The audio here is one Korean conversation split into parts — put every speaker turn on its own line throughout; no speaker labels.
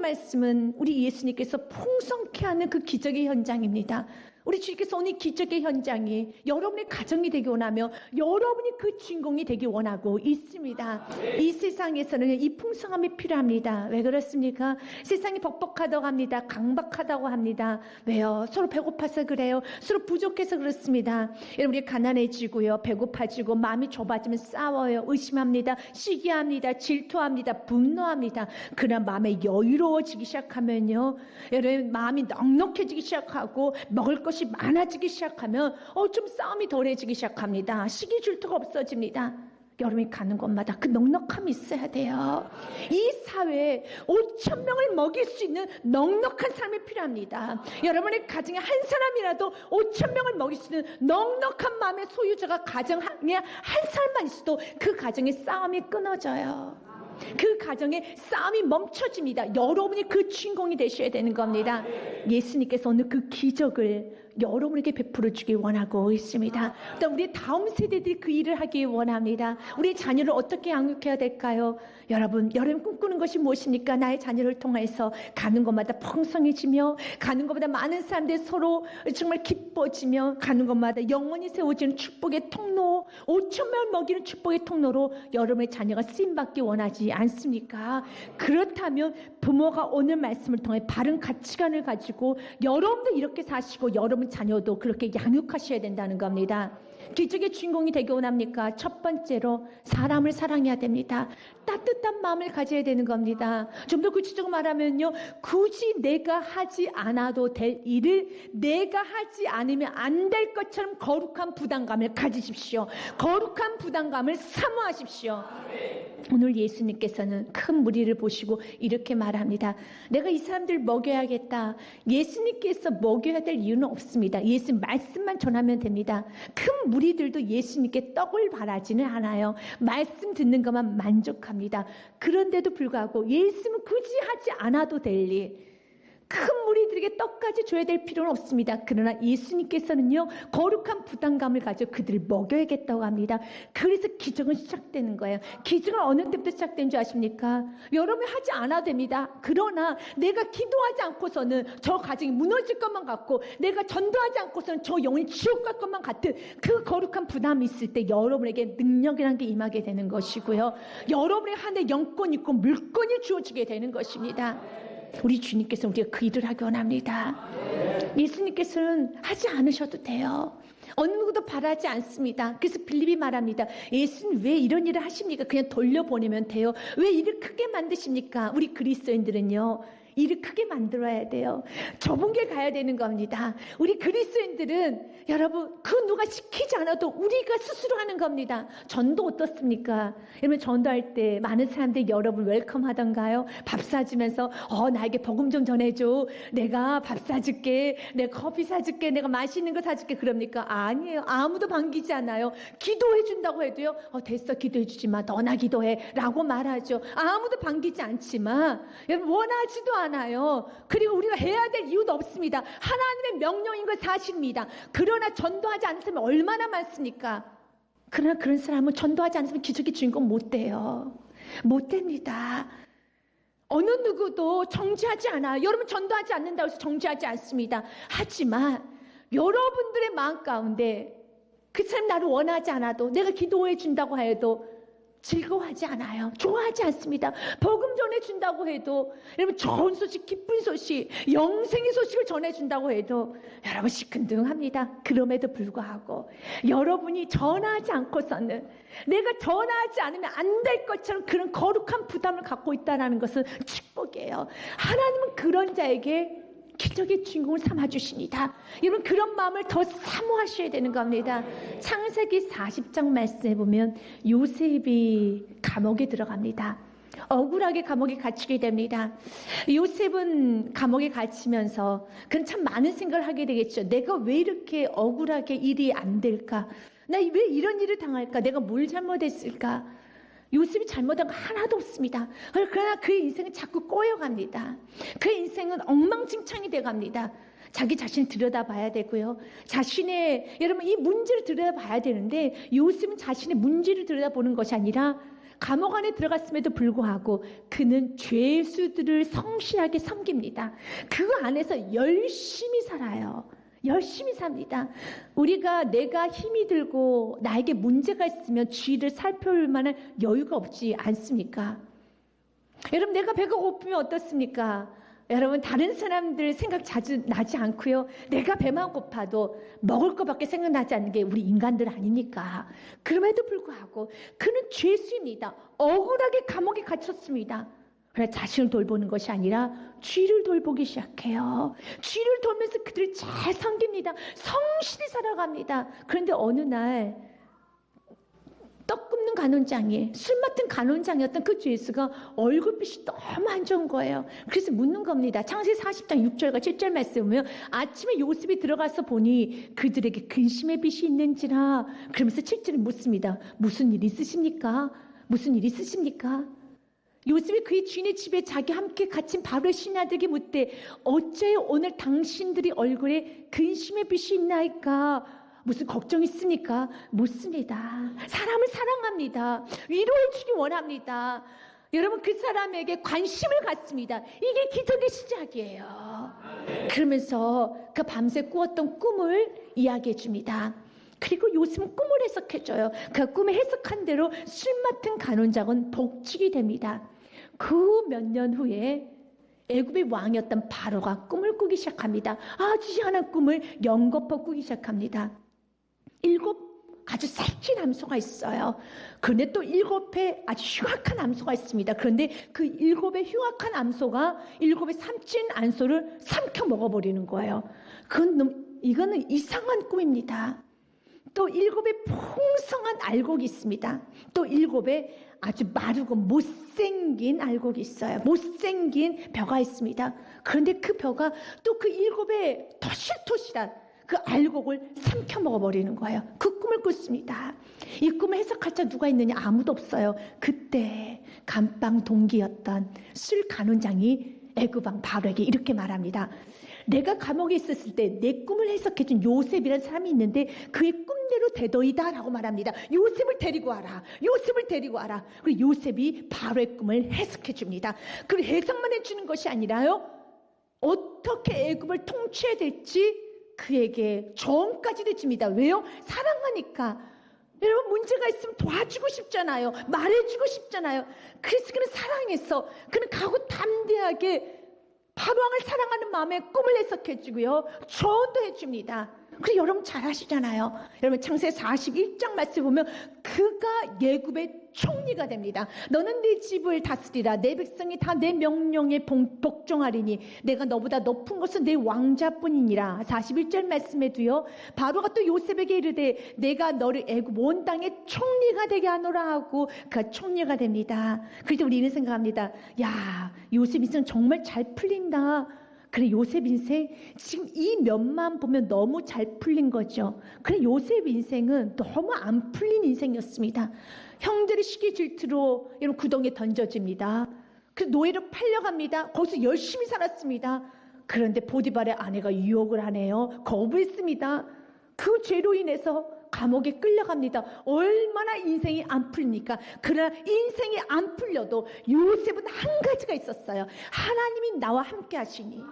말씀은 우리 예수님께서 풍성케 하는 그 기적의 현장입니다. 우리 주님께서 오늘 기적의 현장이 여러분의 가정이 되기 원하며 여러분이 그 주인공이 되기 원하고 있습니다. 이 세상에서는 이 풍성함이 필요합니다. 왜 그렇습니까? 세상이 벅벅하다고 합니다. 강박하다고 합니다. 왜요? 서로 배고파서 그래요. 서로 부족해서 그렇습니다. 여러분, 우리 가난해지고요, 배고파지고 마음이 좁아지면 싸워요, 의심합니다, 시기합니다, 질투합니다, 분노합니다. 그러나 마음이 여유로워지기 시작하면요, 여러분, 마음이 넉넉해지기 시작하고 먹을 것이 많아지기 시작하면 좀 싸움이 덜해지기 시작합니다. 시기 질투가 없어집니다. 여러분이 가는 곳마다 그 넉넉함이 있어야 돼요. 이 사회에 5,000명을 먹일 수 있는 넉넉한 삶이 필요합니다. 여러분의 가정에 한 사람이라도 5,000명을 먹일 수 있는 넉넉한 마음의 소유자가 가정에 한 사람만 있어도 그 가정의 싸움이 끊어져요. 그 가정의 싸움이 멈춰집니다. 여러분이 그 주인공이 되셔야 되는 겁니다. 예수님께서 오늘 그 기적을 여러분에게 베풀어 주길 원하고 있습니다. 또 우리 다음 세대들이 그 일을 하길 원합니다. 우리 자녀를 어떻게 양육해야 될까요? 여러분 꿈꾸는 것이 무엇입니까? 나의 자녀를 통해서 가는 곳마다 풍성해지며, 가는 곳마다 많은 사람들이 서로 정말 기뻐지며, 가는 곳마다 영원히 세워지는 축복의 통로, 5,000명을 먹이는 축복의 통로로 여러분의 자녀가 쓰임받기 원하지 않습니까? 그렇다면 부모가 오늘 말씀을 통해 바른 가치관을 가지고 여러분도 이렇게 사시고 여러분 자녀도 그렇게 양육하셔야 된다는 겁니다. 기적의 주인공이 되기 원합니까? 첫 번째로 사람을 사랑해야 됩니다. 따뜻한 마음을 가져야 되는 겁니다. 좀 더 구체적으로 말하면요, 굳이 내가 하지 않아도 될 일을 내가 하지 않으면 안 될 것처럼 거룩한 부담감을 가지십시오. 거룩한 부담감을 사모하십시오. 오늘 예수님께서는 큰 무리를 보시고 이렇게 말합니다. 내가 이 사람들 먹여야겠다. 예수님께서 먹여야 될 이유는 없습니다. 예수님 말씀만 전하면 됩니다. 큰 무리들도 예수님께 떡을 바라지는 않아요. 말씀 듣는 것만 만족합니다. 그런데도 불구하고 예수님은 굳이 하지 않아도 될 일, 큰 무리들에게 떡까지 줘야 될 필요는 없습니다. 그러나 예수님께서는요, 거룩한 부담감을 가지고 그들을 먹여야겠다고 합니다. 그래서 기적은 시작되는 거예요. 기적은 어느 때부터 시작된 줄 아십니까? 여러분이 하지 않아도 됩니다. 그러나 내가 기도하지 않고서는 저 가정이 무너질 것만 같고, 내가 전도하지 않고서는 저 영혼이 지옥 갈 것만 같은 그 거룩한 부담이 있을 때 여러분에게 능력이라는 게 임하게 되는 것이고요, 여러분의 한해 영권이 있고 물권이 주어지게 되는 것입니다. 우리 주님께서 우리가 그 일을 하기 원합니다. 예수님께서는 하지 않으셔도 돼요. 어느 누구도 바라지 않습니다. 그래서 빌립이 말합니다. 예수님 왜 이런 일을 하십니까? 그냥 돌려보내면 돼요. 왜 일을 크게 만드십니까? 우리 그리스도인들은요, 일을 크게 만들어야 돼요. 좁은 길 가야 되는 겁니다. 우리 그리스도인들은 여러분, 그 누가 시키지 않아도 우리가 스스로 하는 겁니다. 전도 어떻습니까? 여러분, 전도할 때 많은 사람들이 여러분 웰컴 하던가요? 밥 사주면서 나에게 복음 좀 전해줘, 내가 밥 사줄게, 내가 커피 사줄게, 내가 맛있는 거 사줄게, 그럽니까? 아니에요. 아무도 반기지 않아요. 기도해 준다고 해도요, 됐어, 기도해 주지 마, 너나 기도해 라고 말하죠. 아무도 반기지 않지만 여러분, 원하지도 않아요. 그리고 우리가 해야 될 이유도 없습니다. 하나님의 명령인 건 사실입니다. 그러나 전도하지 않는 사람이 얼마나 많습니까? 그러나 그런 사람은 전도하지 않으면 기적의 주인공 못 돼요. 못 됩니다. 어느 누구도 정죄하지 않아요. 여러분, 전도하지 않는다고 해서 정죄하지 않습니다. 하지만 여러분들의 마음 가운데 그 사람 나를 원하지 않아도, 내가 기도해 준다고 해도 즐거워하지 않아요. 좋아하지 않습니다. 복음 전해준다고 해도, 여러분, 좋은 소식, 기쁜 소식, 영생의 소식을 전해준다고 해도 여러분 시큰둥합니다. 그럼에도 불구하고 여러분이 전하지 않고서는, 내가 전하지 않으면 안 될 것처럼 그런 거룩한 부담을 갖고 있다는 것은 축복이에요. 하나님은 그런 자에게 기적의 주인공을 삼아주십니다. 여러분, 그런 마음을 더 사모하셔야 되는 겁니다. 창세기 40장 말씀에 보면 요셉이 감옥에 들어갑니다. 억울하게 감옥에 갇히게 됩니다. 요셉은 감옥에 갇히면서 그는 참 많은 생각을 하게 되겠죠. 내가 왜 이렇게 억울하게 일이 안 될까? 나 왜 이런 일을 당할까? 내가 뭘 잘못했을까? 요셉이 잘못한 거 하나도 없습니다. 그러나 그의 인생은 자꾸 꼬여갑니다. 그의 인생은 엉망진창이 돼갑니다. 자기 자신을 들여다봐야 되고요, 자신의, 여러분, 이 문제를 들여다봐야 되는데 요셉은 자신의 문제를 들여다보는 것이 아니라 감옥 안에 들어갔음에도 불구하고 그는 죄수들을 성실하게 섬깁니다. 그 안에서 열심히 살아요. 열심히 삽니다. 내가 힘이 들고 나에게 문제가 있으면 주위를 살펴볼 만한 여유가 없지 않습니까? 여러분, 내가 배가 고프면 어떻습니까? 여러분, 다른 사람들 생각 자주 나지 않고요. 내가 배만 고파도 먹을 것밖에 생각나지 않는 게 우리 인간들 아닙니까? 그럼에도 불구하고 그는 죄수입니다. 억울하게 감옥에 갇혔습니다. 그러나 자신을 돌보는 것이 아니라 주위를 돌보기 시작해요. 주위를 돌면서 그들을 잘 섬깁니다. 성실히 살아갑니다. 그런데 어느 날 떡 굽는 간원장이, 술 맡은 간원장이었던 그 죄수가 얼굴빛이 너무 안 좋은 거예요. 그래서 묻는 겁니다. 창세기 40장 6절과 7절 말씀 보면 아침에 요셉이 들어가서 보니 그들에게 근심의 빛이 있는지라. 그러면서 7절에 묻습니다. 무슨 일 있으십니까? 무슨 일 있으십니까? 요셉이 그의 주인의 집에 자기 함께 갇힌 바로의 신하들에게 묻되 어째요 오늘 당신들이 얼굴에 근심의 빛이 있나이까? 무슨 걱정 있습니까? 묻습니다. 사람을 사랑합니다. 위로해주기 원합니다. 여러분, 그 사람에게 관심을 갖습니다. 이게 기적의 시작이에요. 그러면서 그 밤새 꾸었던 꿈을 이야기해 줍니다. 그리고 요셉은 꿈을 해석해줘요. 그 꿈을 해석한 대로 술 맡은 간원장은 복직이 됩니다. 그 몇 년 후에 애굽의 왕이었던 바로가 꿈을 꾸기 시작합니다. 아주 희한한 꿈을 연거푸 꾸기 시작합니다. 7 아주 살찐 암소가 있어요. 그런데 또 7의 아주 흉악한 암소가 있습니다. 그런데 그 7의 흉악한 암소가 7의 살찐 암소를 삼켜 먹어버리는 거예요. 이거는 이상한 꿈입니다. 또 7의 풍성한 알곡이 있습니다. 또 7의 아주 마르고 못생긴 알곡이 있어요. 못생긴 벼가 있습니다. 그런데 그 벼가 또 그 7의 토실토실한 그 알곡을 삼켜 먹어버리는 거예요. 그 꿈을 꿨습니다. 이 꿈을 해석할 자 누가 있느냐? 아무도 없어요. 그때 감방 동기였던 술 간원장이 애굽왕 바로에게 이렇게 말합니다. 내가 감옥에 있었을 때 내 꿈을 해석해준 요셉이라는 사람이 있는데 그의 꿈대로 되더이다 라고 말합니다. 요셉을 데리고 와라. 요셉을 데리고 와라. 그리고 요셉이 바로의 꿈을 해석해 줍니다. 그리고 해석만 해주는 것이 아니라요, 어떻게 애굽을 통치해야 될지 그에게 조언까지도 줍니다. 왜요? 사랑하니까. 여러분, 문제가 있으면 도와주고 싶잖아요. 말해주고 싶잖아요. 그래서 그는 사랑해서 그는 각오 담대하게 바로왕을 사랑하는 마음에 꿈을 해석해주고요, 조언도 해줍니다. 그리고 여러분 잘 아시잖아요. 여러분 창세기 41장 말씀 보면 그가 애굽의 총리가 됩니다. 너는 네 집을 다스리라. 내 백성이 다 내 명령에 복종하리니 내가 너보다 높은 것은 내 왕자뿐이니라. 41절 말씀에도요, 바로가 또 요셉에게 이르되 내가 너를 애굽 온 땅의 총리가 되게 하노라 하고 그가 총리가 됩니다. 그래서 우리는 생각합니다. 야, 요셉 인생 정말 잘 풀린다. 그래, 요셉 인생 지금 이 면만 보면 너무 잘 풀린 거죠. 그래, 요셉 인생은 너무 안 풀린 인생이었습니다. 형들의 시기 질투로 이런 구덩이에 던져집니다. 그 노예로 팔려갑니다. 거기서 열심히 살았습니다. 그런데 보디발의 아내가 유혹을 하네요. 거부했습니다. 그 죄로 인해서 감옥에 끌려갑니다. 얼마나 인생이 안 풀립니까? 그러나 인생이 안 풀려도 요셉은 한 가지가 있었어요. 하나님이 나와 함께 하시니,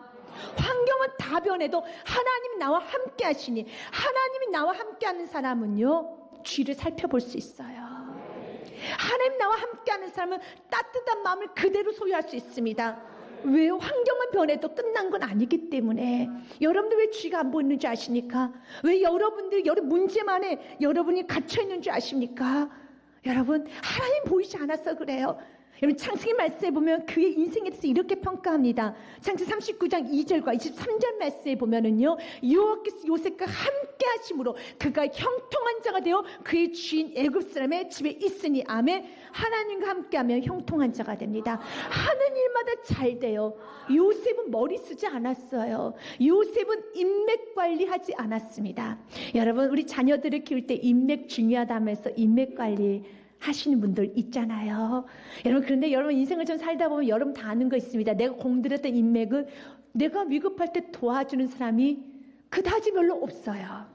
환경은 다 변해도 하나님이 나와 함께 하시니, 하나님이 나와 함께 하는 사람은요, 뒤를 살펴볼 수 있어요. 하나님 나와 함께 하는 사람은 따뜻한 마음을 그대로 소유할 수 있습니다. 왜? 환경은 변해도 끝난 건 아니기 때문에. 여러분들 왜 쥐가 안 보이는 줄 아십니까? 왜 여러분들 여러 문제만에 여러분이 갇혀있는 줄 아십니까? 여러분, 하나님 보이지 않아서 그래요. 여러분, 창세기 말씀에 보면 그의 인생에 대해서 이렇게 평가합니다. 창세기 39장 2절과 23절 말씀에 보면은요, 여호와께서 요셉과 함께 하심으로 그가 형통한 자가 되어 그의 주인 애굽 사람의 집에 있으니, 아멘. 하나님과 함께하면 형통한 자가 됩니다. 하는 일마다 잘 돼요. 요셉은 머리 쓰지 않았어요. 요셉은 인맥 관리하지 않았습니다. 여러분, 우리 자녀들을 키울 때 인맥 중요하다면서 인맥 관리 하시는 분들 있잖아요. 여러분, 그런데 여러분 인생을 좀 살다 보면 여러분 다 아는 거 있습니다. 내가 공들였던 인맥은 내가 위급할 때 도와주는 사람이 그다지 별로 없어요.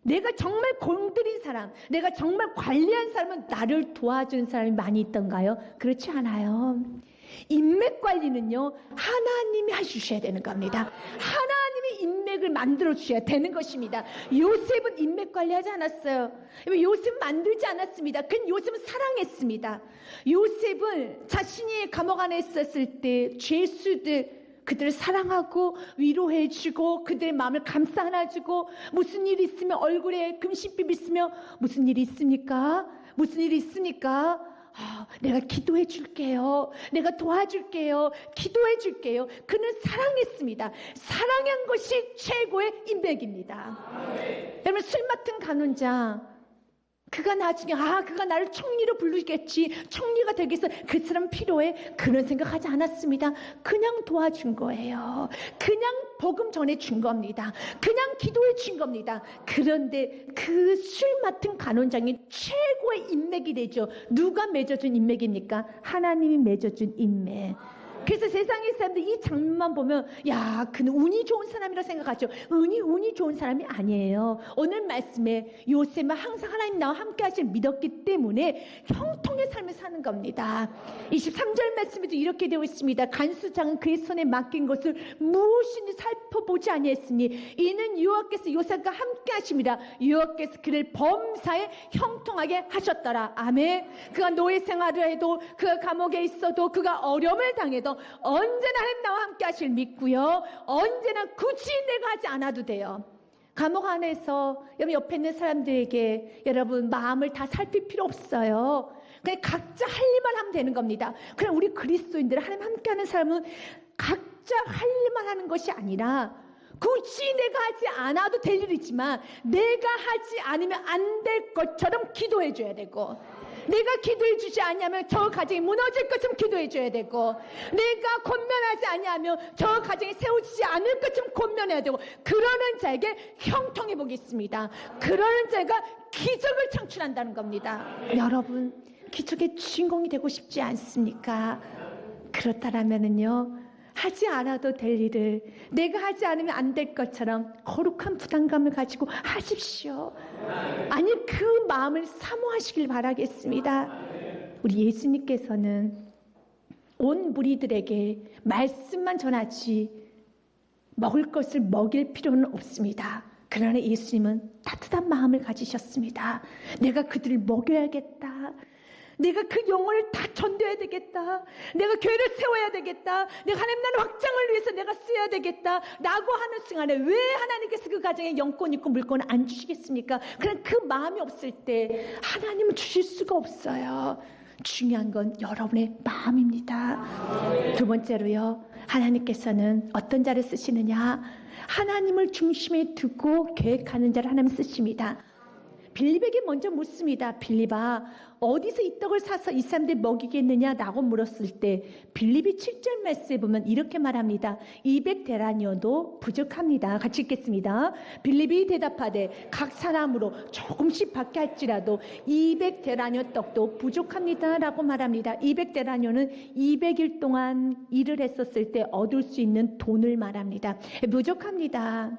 내가 정말 공들인 사람, 내가 정말 관리한 사람은 나를 도와주는 사람이 많이 있던가요? 그렇지 않아요. 인맥 관리는요, 하나님이 해주셔야 되는 겁니다. 하나님이 인맥을 만들어 주셔야 되는 것입니다. 요셉은 인맥 관리하지 않았어요. 요셉은 만들지 않았습니다. 그냥 요셉은 사랑했습니다. 요셉은 자신이 감옥 안에 있었을 때 죄수들, 그들을 사랑하고 위로해주고 그들의 마음을 감싸 안아주고, 무슨 일이 있으면 얼굴에 금신빛 있으며 무슨 일이 있습니까? 무슨 일이 있습니까? 내가 기도해 줄게요. 내가 도와줄게요. 기도해 줄게요. 그는 사랑했습니다. 사랑한 것이 최고의 인맥입니다. 여러분, 술 맡은 간원장, 그가 나중에 그가 나를 총리로 부르겠지, 총리가 되겠어, 그 사람 필요해, 그런 생각하지 않았습니다. 그냥 도와준 거예요. 그냥 복음 전해준 겁니다. 그냥 기도해 준 겁니다. 그런데 그 술 맡은 간원장이 최고의 인맥이 되죠. 누가 맺어준 인맥입니까? 하나님이 맺어준 인맥. 그래서 세상의 사람들 이 장면만 보면 그는 운이 좋은 사람이라 생각하죠. 운이 좋은 사람이 아니에요. 오늘 말씀에 요셉은 항상 하나님 나와 함께 하실 믿었기 때문에 형통의 삶을 사는 겁니다. 23절 말씀에도 이렇게 되어 있습니다. 간수장은 그의 손에 맡긴 것을 무엇인지 살펴보지 아니했으니 이는 여호와께서 요셉과 함께 하십니다. 여호와께서 그를 범사에 형통하게 하셨더라. 아멘. 그가 노예 생활을 해도, 그가 감옥에 있어도, 그가 어려움을 당해도 언제나 하나님 나와 함께 하실 믿고요, 언제나 굳이 내가 하지 않아도 돼요. 감옥 안에서 여러분 옆에 있는 사람들에게 여러분 마음을 다 살필 필요 없어요. 그냥 각자 할 일만 하면 되는 겁니다. 그냥 우리 그리스도인들, 하나님 함께하는 사람은 각자 할 일만 하는 것이 아니라 굳이 내가 하지 않아도 될 일이지만 내가 하지 않으면 안 될 것처럼 기도해 줘야 되고, 내가 기도해 주지 않으면 저 가정이 무너질 것처럼 기도해 줘야 되고, 내가 권면하지 않으면 저 가정이 세워지지 않을 것처럼 권면해야 되고, 그러는 자에게 형통의 복이 있습니다. 그러는 자가 기적을 창출한다는 겁니다. 여러분, 기적의 주인공이 되고 싶지 않습니까? 그렇다면은요, 하지 않아도 될 일을 내가 하지 않으면 안 될 것처럼 거룩한 부담감을 가지고 하십시오. 아니, 그 마음을 사모하시길 바라겠습니다. 우리 예수님께서는 온 무리들에게 말씀만 전하지 먹을 것을 먹일 필요는 없습니다. 그러나 예수님은 따뜻한 마음을 가지셨습니다. 내가 그들을 먹여야겠다. 내가 그 영혼을 다 전도해야 되겠다. 내가 교회를 세워야 되겠다. 내가 하나님 나라 확장을 위해서 내가 쓰여야 되겠다 라고 하는 순간에 왜 하나님께서 그 가정에 영권 있고 물권을 안 주시겠습니까? 그냥 그 마음이 없을 때 하나님은 주실 수가 없어요. 중요한 건 여러분의 마음입니다. 두 번째로요, 하나님께서는 어떤 자를 쓰시느냐? 하나님을 중심에 두고 계획하는 자를 하나님 쓰십니다. 빌립에게 먼저 묻습니다. 빌립아, 어디서 이 떡을 사서 이 사람들 먹이겠느냐라고 물었을 때 빌립이 7절 말씀에 보면 이렇게 말합니다. 200데나리온도 부족합니다. 같이 읽겠습니다. 빌립이 대답하되 각 사람으로 조금씩 받게 할지라도 200데나리온 떡도 부족합니다 라고 말합니다. 200데나리온은 200일 동안 일을 했었을 때 얻을 수 있는 돈을 말합니다. 부족합니다.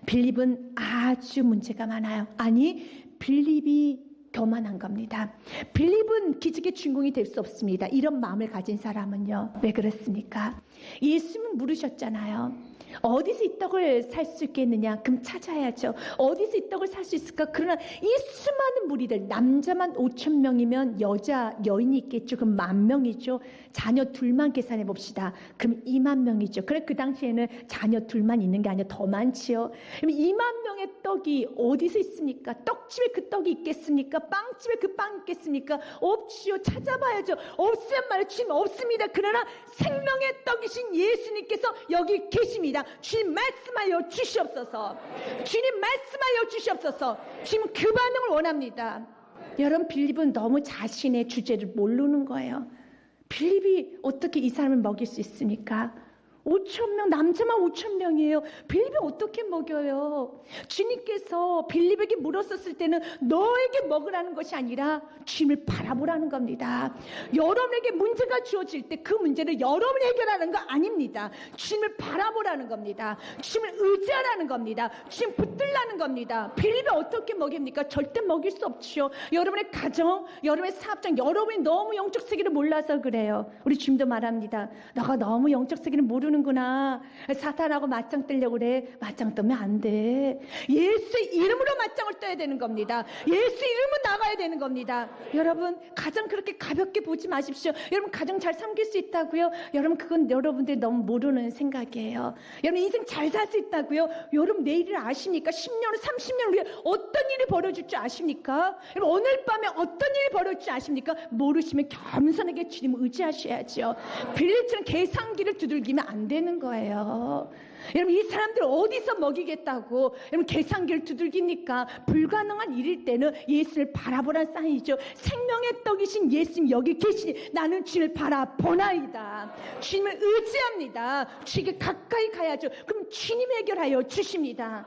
빌립은 아주 문제가 많아요. 아니, 빌립이 교만한 겁니다. 빌립은 기적의 주인공이 될 수 없습니다. 이런 마음을 가진 사람은요, 왜 그렇습니까? 예수님은 물으셨잖아요. 어디서 이 떡을 살 수 있겠느냐? 그럼 찾아야죠. 어디서 이 떡을 살 수 있을까? 그러나 이 수많은 무리들, 남자만 5,000명이면 여자 여인이 있겠죠. 그럼 10,000명이죠. 자녀 둘만 계산해 봅시다. 그럼 20,000명이죠. 그래, 그 당시에는 자녀 둘만 있는 게 아니라 더 많지요. 그럼 20,000명의 떡이 어디서 있습니까? 떡집에 그 떡이 있겠습니까? 빵집에 그 빵이 있겠습니까? 없지요. 찾아봐야죠. 없으면 말이에요. 주님 없습니다. 그러나 생명의 떡이신 예수님께서 여기 계십니다. 주님 말씀하여 주시옵소서. 주님 말씀하여 주시옵소서. 주님 그 반응을 원합니다. 여러분, 빌립은 너무 자신의 주제를 모르는 거예요. 빌립이 어떻게 이 사람을 먹일 수 있습니까? 5,000명, 남자만 5,000명이에요. 빌립이 어떻게 먹여요? 주님께서 빌립에게 물었었을 때는 너에게 먹으라는 것이 아니라 주님을 바라보라는 겁니다. 여러분에게 문제가 주어질 때 그 문제를 여러분이 해결하는 거 아닙니다. 주님을 바라보라는 겁니다. 주님을 의지하라는 겁니다. 주님 붙들라는 겁니다. 빌립이 어떻게 먹입니까? 절대 먹일 수 없지요. 여러분의 가정, 여러분의 사업장, 여러분이 너무 영적 세계를 몰라서 그래요. 우리 주님도 말합니다. 너가 너무 영적 세계를 모르는구나. 사탄하고 맞짱 뜨려고 그래. 맞짱 뜨면 안 돼. 예수의 이름으로 맞짱을 떠야 되는 겁니다. 예수 이름으로 나가야 되는 겁니다. 여러분, 가정 그렇게 가볍게 보지 마십시오. 여러분, 가정 잘 섬길 수 있다고요? 여러분, 그건 여러분들이 너무 모르는 생각이에요. 여러분, 인생 잘 살 수 있다고요? 여러분, 내일을 아십니까? 10년, 30년 후에 어떤 일이 벌어질 줄 아십니까? 여러분, 오늘 밤에 어떤 일이 벌어질 줄 아십니까? 모르시면 겸손하게 주님을 의지하셔야죠. 빌립처럼 계산기를 두들기면 안 되는 거예요. 여러분, 이 사람들 어디서 먹이겠다고 여러분 계산기를 두들깁니까? 불가능한 일일 때는 예수를 바라보란 사인이죠. 생명의 떡이신 예수님 여기 계시니 나는 주님을 바라보나이다. 주님을 의지합니다. 주님께 가까이 가야죠. 그럼 주님이 해결하여 주십니다.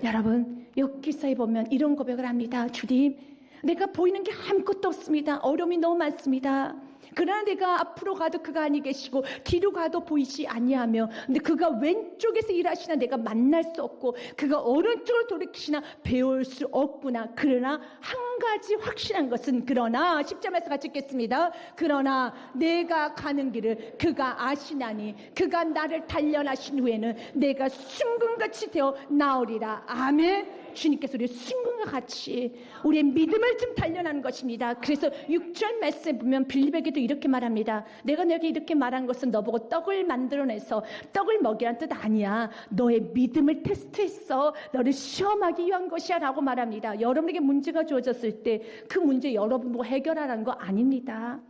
여러분, 욥기서에 보면 이런 고백을 합니다. 주님, 내가 보이는 게 아무것도 없습니다. 어려움이 너무 많습니다. 그러나 내가 앞으로 가도 그가 아니 계시고 뒤로 가도 보이지 아니하며, 근데 그가 왼쪽에서 일하시나 내가 만날 수 없고 그가 오른쪽을 돌이키시나 배울 수 없구나. 그러나 한 가지 확실한 것은, 그러나 10절에서 같이 읽겠습니다. 그러나 내가 가는 길을 그가 아시나니 그가 나를 단련하신 후에는 내가 순금같이 되어 나오리라. 아멘. 주님께서 우리의 순금과 같이 우리의 믿음을 좀 단련하는 것입니다. 그래서 6절 말씀에 보면 빌립에게도 이렇게 말합니다. 내가 너에게 이렇게 말한 것은 너보고 떡을 만들어내서 떡을 먹이라는 뜻 아니야. 너의 믿음을 테스트했어. 너를 시험하기 위한 것이야 라고 말합니다. 여러분에게 문제가 주어졌을 때 그 문제 여러분 보고 해결하라는 거 아닙니다.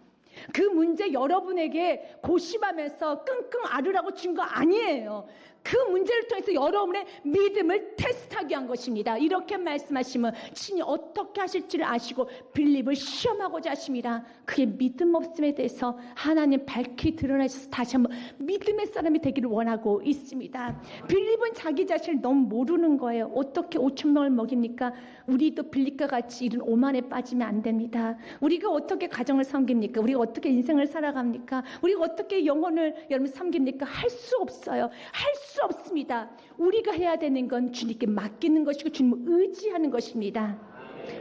그 문제 여러분에게 고심하면서 끙끙 앓으라고 준 거 아니에요. 그 문제를 통해서 여러분의 믿음을 테스트하기 위한 것입니다. 이렇게 말씀하시면 친히 어떻게 하실지를 아시고 빌립을 시험하고자 하십니다. 그의 믿음 없음에 대해서 하나님 밝히 드러내셔서 다시 한번 믿음의 사람이 되기를 원하고 있습니다. 빌립은 자기 자신을 너무 모르는 거예요. 어떻게 5,000명을 먹입니까? 우리도 빌립과 같이 이런 오만에 빠지면 안 됩니다. 우리가 어떻게 가정을 섬깁니까? 우리가 어떻게 인생을 살아갑니까? 우리가 어떻게 영혼을 여러분 섬깁니까? 할 수 없어요. 할 수 없습니다. 우리가 해야 되는 건 주님께 맡기는 것이고 주님을 의지하는 것입니다.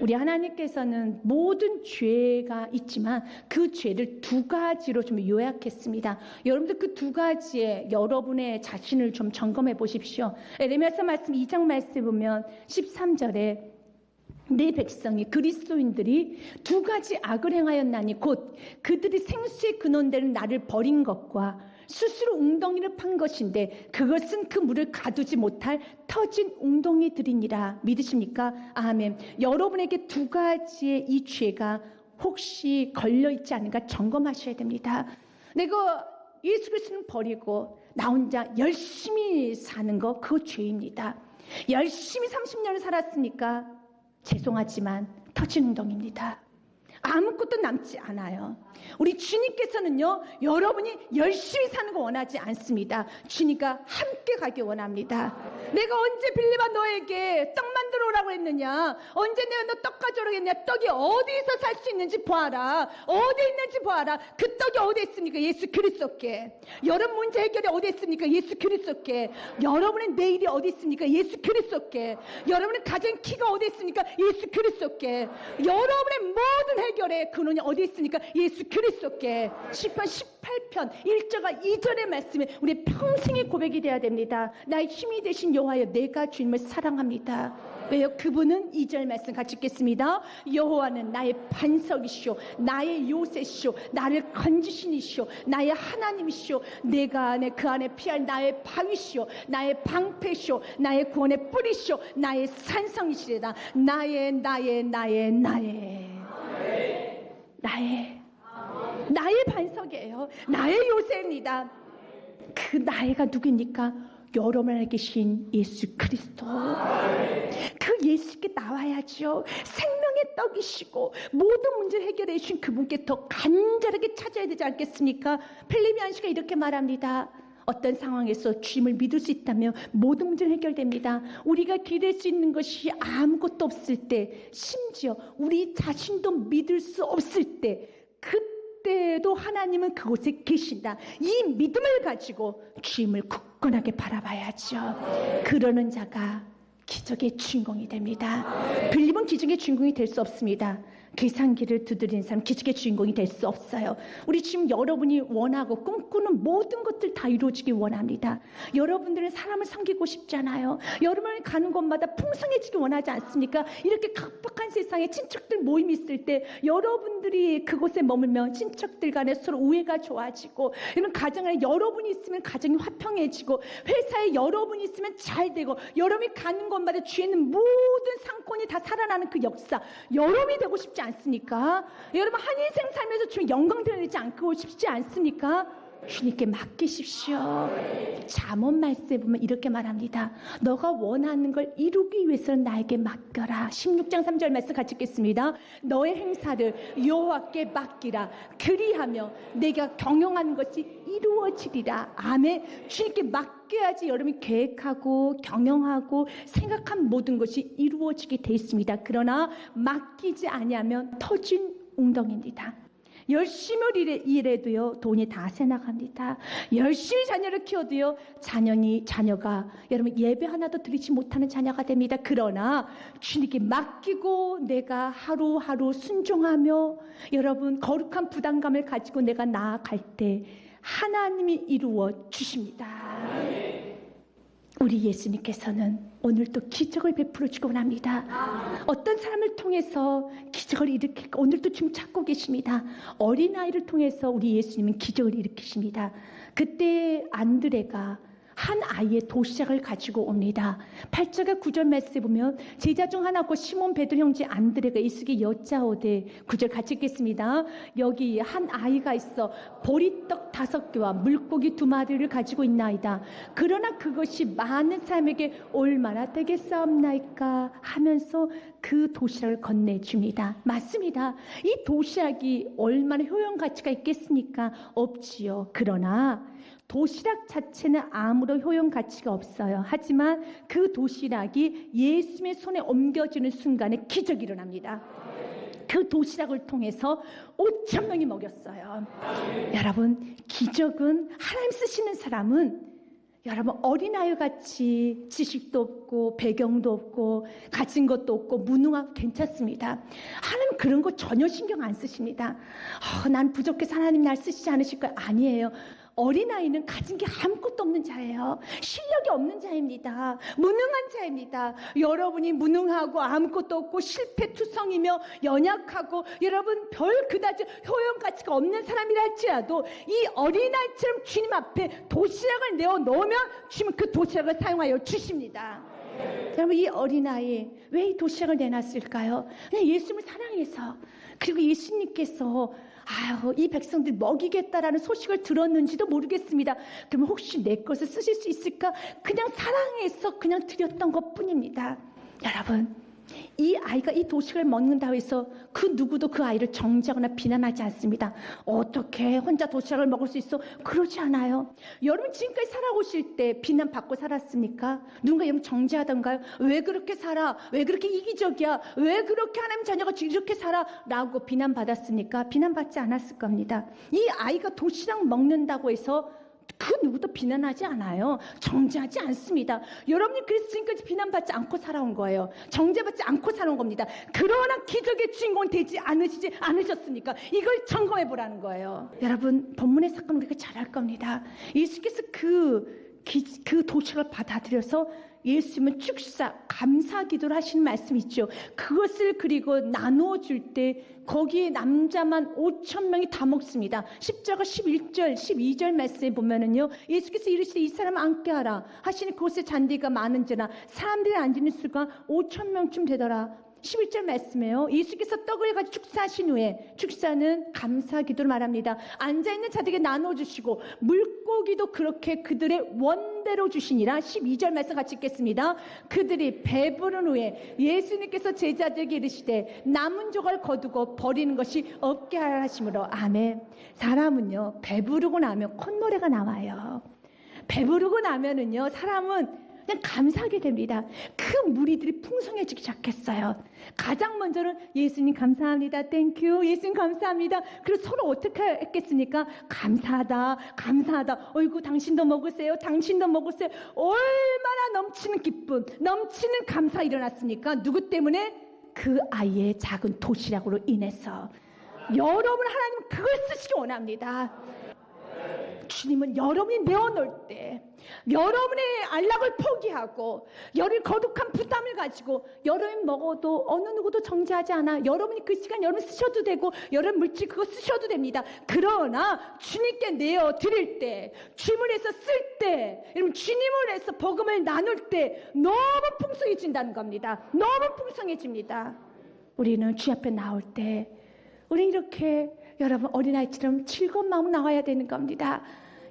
우리 하나님께서는 모든 죄가 있지만 그 죄를 두 가지로 좀 요약했습니다. 여러분들 그 두 가지에 여러분의 자신을 좀 점검해 보십시오. 에레미야서 말씀 2장 말씀에 보면 13절에 내 백성이 그리스도인들이 두 가지 악을 행하였나니 곧 그들이 생수의 근원되는 나를 버린 것과 스스로 웅덩이를 판 것인데 그것은 그 물을 가두지 못할 터진 웅덩이들이니라. 믿으십니까? 아멘. 여러분에게 두 가지의 이 죄가 혹시 걸려있지 않은가 점검하셔야 됩니다. 내가 예수 그리스도는 버리고 나 혼자 열심히 사는 거, 그거 죄입니다. 열심히 30년을 살았으니까 죄송하지만 터진 웅덩이입니다. 아무것도 남지 않아요. 우리 주님께서는요, 여러분이 열심히 사는 거 원하지 않습니다. 주님과 함께 가기 원합니다. 내가 언제 빌립아 너에게 떡 만들어 오라고 했느냐? 언제 내가 너 떡 가져오라고 했냐? 떡이 어디서 살 수 있는지 보아라. 어디 있는지 보아라. 그 떡이 어디 있습니까? 예수 그리스도께. 여러분 문제 해결이 어디 있습니까? 예수 그리스도께. 여러분의 내일이 어디 있습니까? 예수 그리스도께. 여러분의 가정 키가 어디 있습니까? 예수 그리스도께. 여러분의 모든 해결의 근원이 어디 있습니까? 예수 그리스도께. 시편 18편 1절과 2절의 말씀에 우리 평생의 고백이 되어야 됩니다. 나의 힘이 되신 여호와여, 내가 주님을 사랑합니다. 왜요? 그분은 2절 말씀 같이 읽겠습니다. 여호와는 나의 반석이시오, 나의 요새시오, 나를 건지시니시오, 나의 하나님이시오, 내가 그 안에 피할 나의 바위시오, 나의 방패시오, 나의 구원의 뿌리시오, 나의 산성이시리다. 나의 반석이에요. 나의 요새입니다. 그 나의가 누구입니까? 여러분 안에 계신 예수 그리스도. 그 예수께 나와야죠. 생명의 떡이시고 모든 문제를 해결해 주신 그분께 더 간절하게 찾아야 되지 않겠습니까? 필리미안 씨가 이렇게 말합니다. 어떤 상황에서 주님을 믿을 수 있다면 모든 문제는 해결됩니다. 우리가 기댈 수 있는 것이 아무것도 없을 때, 심지어 우리 자신도 믿을 수 없을 때, 그때도 하나님은 그곳에 계신다. 이 믿음을 가지고 주님을 굳건하게 바라봐야죠. 그러는 자가 기적의 주인공이 됩니다. 빌립은 기적의 주인공이 될 수 없습니다. 계산기를 두드리는 사람 기적의 주인공이 될 수 없어요. 우리 지금 여러분이 원하고 꿈꾸는 모든 것들 다 이루어지기 원합니다. 여러분들은 사람을 섬기고 싶잖아요. 여러분이 가는 곳마다 풍성해지기 원하지 않습니까? 이렇게 각박한 세상에 친척들 모임이 있을 때 여러분들이 그곳에 머물면 친척들 간에 서로 우애가 좋아지고, 이런 가정 안에 여러분이 있으면 가정이 화평해지고, 회사에 여러분이 있으면 잘 되고, 여러분이 가는 곳마다 주에 있는 모든 상권이 다 살아나는 그 역사, 여러분이 되고 싶지 않습니까? 여러분 한 인생 살면서 주님 영광 드리지 않고 싶지 않습니까? 주님께 맡기십시오. 잠언 말씀에 보면 이렇게 말합니다. 너가 원하는 걸 이루기 위해서는 나에게 맡겨라. 16장 3절 말씀 같이 읽겠습니다. 너의 행사를 여호와께 맡기라. 그리하며 내가 경영하는 것이 이루어지리라. 아멘. 주님께 맡겨야지 여러분이 계획하고 경영하고 생각한 모든 것이 이루어지게 돼 있습니다. 그러나 맡기지 아니하면 터진 웅덩이입니다. 열심히 일해도요, 돈이 다 새나갑니다. 열심히 자녀를 키워도요, 자녀가 여러분 예배 하나도 드리지 못하는 자녀가 됩니다. 그러나 주님께 맡기고 내가 하루하루 순종하며 여러분 거룩한 부담감을 가지고 내가 나아갈 때 하나님이 이루어 주십니다. 우리 예수님께서는 오늘도 기적을 베풀어 주고 합니다. 어떤 사람을 통해서 기적을 일으킬까? 오늘도 지금 찾고 계십니다. 어린아이를 통해서 우리 예수님은 기적을 일으키십니다. 그때 안드레가 한 아이의 도시락을 가지고 옵니다. 8절과 9절 말씀에 보면 제자 중 하나고 시몬 베드로 형제 안드레가 예수께 여짜오되, 9절 같이 읽겠습니다. 여기 한 아이가 있어 보리떡 5개와 물고기 2마리를 가지고 있나이다. 그러나 그것이 많은 사람에게 얼마나 되겠사옵나이까 하면서 그 도시락을 건네줍니다. 맞습니다. 이 도시락이 얼마나 효용 가치가 있겠습니까? 없지요. 그러나 도시락 자체는 아무런 효용 가치가 없어요. 하지만 그 도시락이 예수님의 손에 옮겨지는 순간에 기적이 일어납니다. 그 도시락을 통해서 5,000명이 먹였어요. 여러분, 기적은 하나님 쓰시는 사람은 여러분 어린아이같이 지식도 없고 배경도 없고 가진 것도 없고 무능하고 괜찮습니다. 하나님 그런 거 전혀 신경 안 쓰십니다. 난 부족해서 하나님 날 쓰시지 않으실 거예요. 아니에요. 어린아이는 가진 게 아무것도 없는 자예요. 실력이 없는 자입니다. 무능한 자입니다. 여러분이 무능하고 아무것도 없고 실패투성이며 연약하고 여러분 별 그다지 효용 가치가 없는 사람이라 할지라도 이 어린아이처럼 주님 앞에 도시락을 내어 놓으면 주님은 그 도시락을 사용하여 주십니다. 여러분, 이 어린아이 왜 이 도시락을 내놨을까요? 그냥 예수님을 사랑해서. 그리고 예수님께서 이 백성들 먹이겠다라는 소식을 들었는지도 모르겠습니다. 그러면 혹시 내 것을 쓰실 수 있을까? 그냥 사랑해서 그냥 드렸던 것뿐입니다. 여러분, 이 아이가 이 도시락을 먹는다고 해서 그 누구도 그 아이를 정죄하거나 비난하지 않습니다. 어떻게 혼자 도시락을 먹을 수 있어? 그러지 않아요. 여러분 지금까지 살아오실 때 비난받고 살았습니까? 누군가 여러분 정죄하던가요? 왜 그렇게 살아? 왜 그렇게 이기적이야? 왜 그렇게 하나님 자녀가 이렇게 살아? 라고 비난받았습니까? 비난받지 않았을 겁니다. 이 아이가 도시락 먹는다고 해서 그 누구도 비난하지 않아요. 정죄하지 않습니다. 여러분이 그래서 지금까지 비난받지 않고 살아온 거예요. 정죄받지 않고 살아온 겁니다. 그러나 기적의 주인공이 되지 않으셨습니까? 이걸 점검해 보라는 거예요. 여러분, 본문의 사건 우리가 잘 알 겁니다. 예수께서 그 도시락을 받아들여서 예수님은 축사, 감사 기도를 하시는 말씀이 있죠. 그것을 그리고 나누어 줄 때 거기에 남자만 5,000명이 다 먹습니다. 10절과 11절, 12절 말씀에 보면은요, 예수께서 이르시되 이 사람 앉게 하라 하시니 그곳에 잔디가 많은지라 사람들이 앉는 수가 5,000명쯤 되더라. 11절 말씀이에요. 예수께서 떡을 가지고 축사하신 후에, 축사는 감사 기도를 말합니다. 앉아있는 자들에게 나눠주시고 물고기도 그렇게 그들의 원대로 주시니라. 12절 말씀 같이 읽겠습니다. 그들이 배부른 후에 예수님께서 제자들에게 이르시되 남은 조각을 거두고 버리는 것이 없게 하라 하심으로. 아멘. 사람은요 배부르고 나면 콧노래가 나와요. 배부르고 나면은요, 사람은 그냥 감사하게 됩니다. 그 무리들이 풍성해지기 시작했어요. 가장 먼저는 예수님 감사합니다. 땡큐. 예수님 감사합니다. 그래서 서로 어떻게 했겠습니까? 감사하다. 감사하다. 어이구 당신도 먹으세요. 당신도 먹으세요. 얼마나 넘치는 기쁨, 넘치는 감사 일어났습니까? 누구 때문에? 그 아이의 작은 도시락으로 인해서. 여러분, 하나님은 그걸 쓰시기 원합니다. 주님은 여러분이 내어놓을 때, 여러분의 안락을 포기하고 여러분이 거룩한 부담을 가지고 여러분이 먹어도 어느 누구도 정죄하지 않아. 여러분이 그 시간 여러분 쓰셔도 되고 여러분 물질 그거 쓰셔도 됩니다. 그러나 주님께 내어드릴 때, 주님을 해서 쓸 때, 여러분 주님을 해서 복음을 나눌 때 너무 풍성해진다는 겁니다. 너무 풍성해집니다. 우리는 주 앞에 나올 때 우리 이렇게 여러분 어린아이처럼 즐거운 마음으로 나와야 되는 겁니다.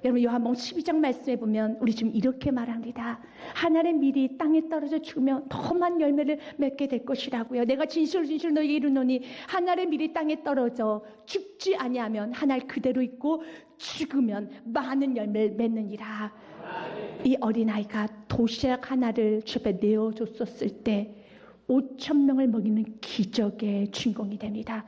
여러분 요한복음 12장 말씀해 보면 우리 지금 이렇게 말합니다. 하늘의 밀이 땅에 떨어져 죽으면 더 많은 열매를 맺게 될 것이라고요. 내가 진실로 너희에게 이르노니 하늘의 밀이 땅에 떨어져 죽지 아니하면 하늘 그대로 있고 죽으면 많은 열매를 맺느니라. 이 어린아이가 도시락 하나를 주 앞에 내어줬었을 때 5,000명을 먹이는 기적의 주인공이 됩니다.